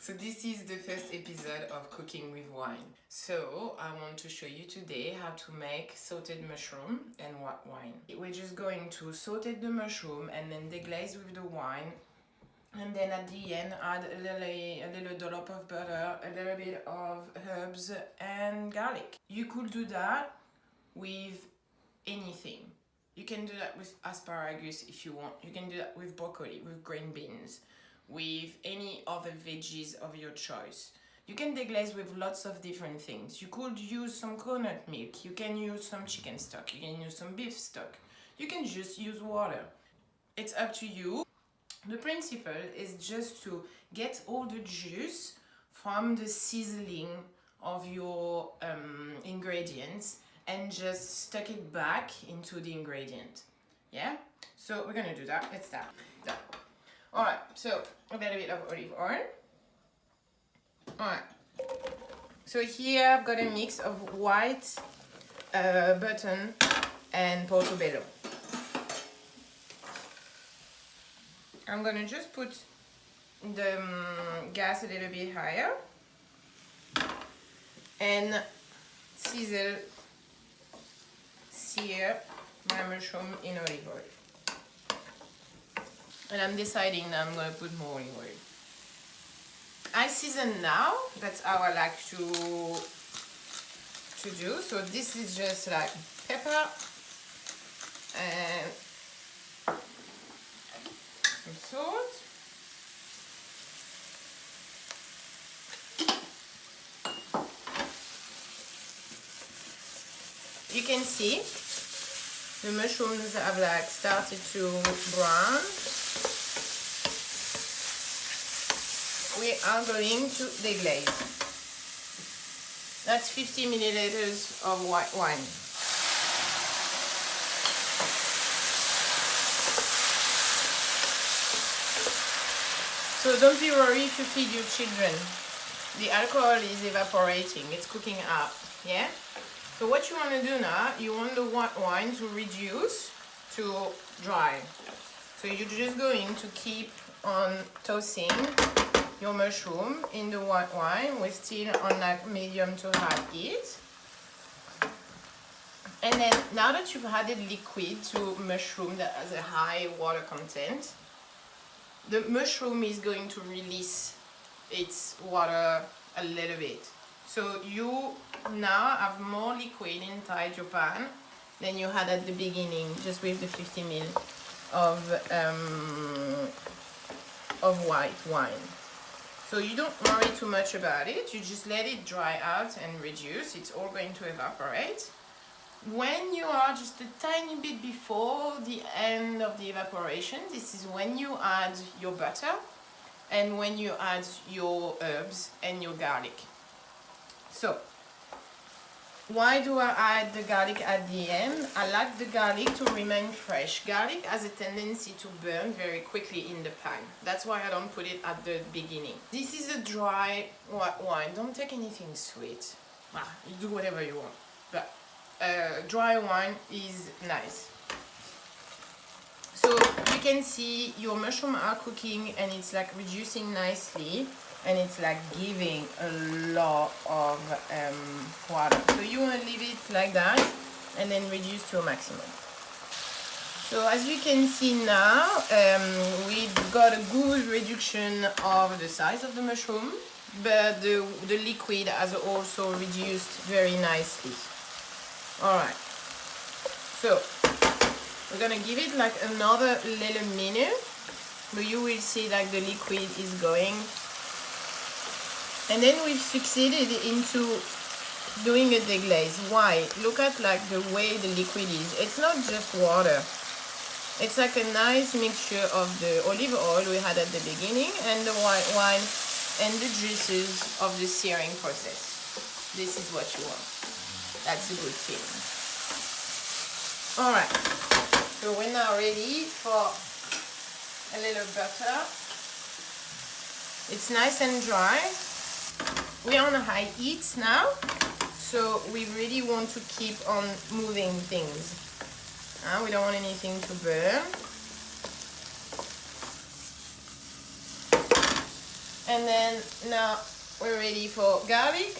So this is the first episode of Cooking with Wine. So I want to show you today how to make sauteed mushroom and white wine. We're just going to saute the mushroom and then deglaze with the wine. And then at the end add a little dollop of butter, a little bit of herbs and garlic. You could do that with anything. You can do that with asparagus if you want. You can do that with broccoli, with green beans, with any other veggies of your choice. You can deglaze with lots of different things. You could use some coconut milk. You can use some chicken stock. You can use some beef stock. You can just use water. It's up to you. The principle is just to get all the juice from the sizzling of your ingredients and just stuck it back into the ingredient. Yeah? So we're gonna do that. Let's start. Done. Alright, so a little bit of olive oil. Alright. So here I've got a mix of white button and portobello. I'm gonna just put the gas a little bit higher and sear my mushroom in olive oil. And I'm deciding that I'm gonna put more olive oil. I season now, that's how I like to do. So this is just like pepper and some salt. You can see the mushrooms have like started to brown. We are going to deglaze. That's 50 milliliters of white wine. So don't be worried if you feed your children. The alcohol is evaporating, it's cooking up, yeah? So what you want to do now, you want the white wine to reduce to dry. So you're just going to keep on tossing your mushroom in the white wine. We're still on like medium to high heat. And then now that you've added liquid to mushroom that has a high water content, the mushroom is going to release its water a little bit. So you now have more liquid inside your pan than you had at the beginning, just with the 50 ml of white wine. So you don't worry too much about it. You just let it dry out and reduce. It's all going to evaporate. When you are just a tiny bit before the end of the evaporation, this is when you add your butter and when you add your herbs and your garlic. So, why do I add the garlic at the end? I like the garlic to remain fresh. Garlic has a tendency to burn very quickly in the pan. That's why I don't put it at the beginning. This is a dry white wine. Don't take anything sweet. You do whatever you want. But dry wine is nice. So you can see your mushrooms are cooking and it's like reducing nicely. And it's like giving a lot of water. So you want to leave it like that and then reduce to a maximum. So as you can see now, we've got a good reduction of the size of the mushroom, but the liquid has also reduced very nicely. Alright, so we're gonna give it like another little minute, but you will see like the liquid is going. And then we've succeeded into doing a deglaze. Why? Look at like the way the liquid is. It's not just water. It's like a nice mixture of the olive oil we had at the beginning and the white wine and the juices of the searing process. This is what you want. That's a good thing. Alright, so we're now ready for a little butter. It's nice and dry. We're on a high heat now, so we really want to keep on moving things. We don't want anything to burn. And then now we're ready for garlic,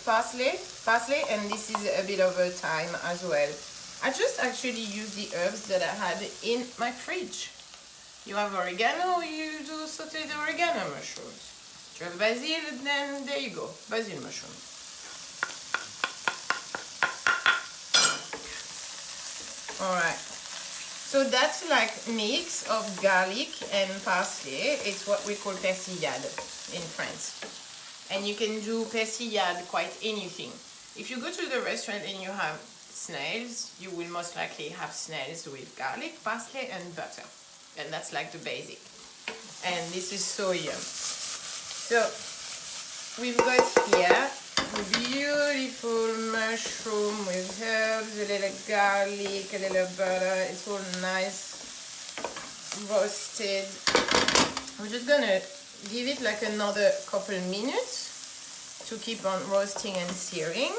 parsley, and this is a bit of a thyme as well. I just actually use the herbs that I had in my fridge. You have oregano, you do sauteed oregano mushrooms. If you have basil, then there you go, basil mushroom. Alright, so that's like mix of garlic and parsley. It's what we call persillade in France. And you can do persillade quite anything. If you go to the restaurant and you have snails, you will most likely have snails with garlic, parsley and butter. And that's like the basic. And this is so yum. So we've got here a beautiful mushroom with herbs, a little garlic, a little butter. It's all nice roasted. I'm just gonna give it like another couple minutes to keep on roasting and searing.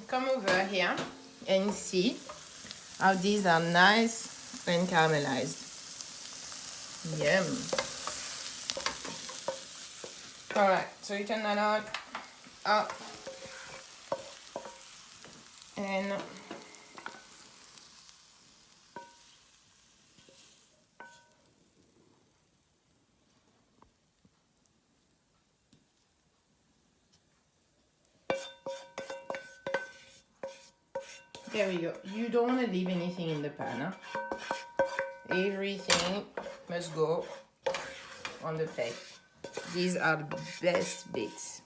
Come over here and see how these are nice and caramelized. Yum. Alright, so you turn that on up and there we go. You don't want to leave anything in the pan, huh? Everything must go on the plate. These are the best bits.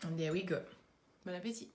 And there we go. Bon appétit.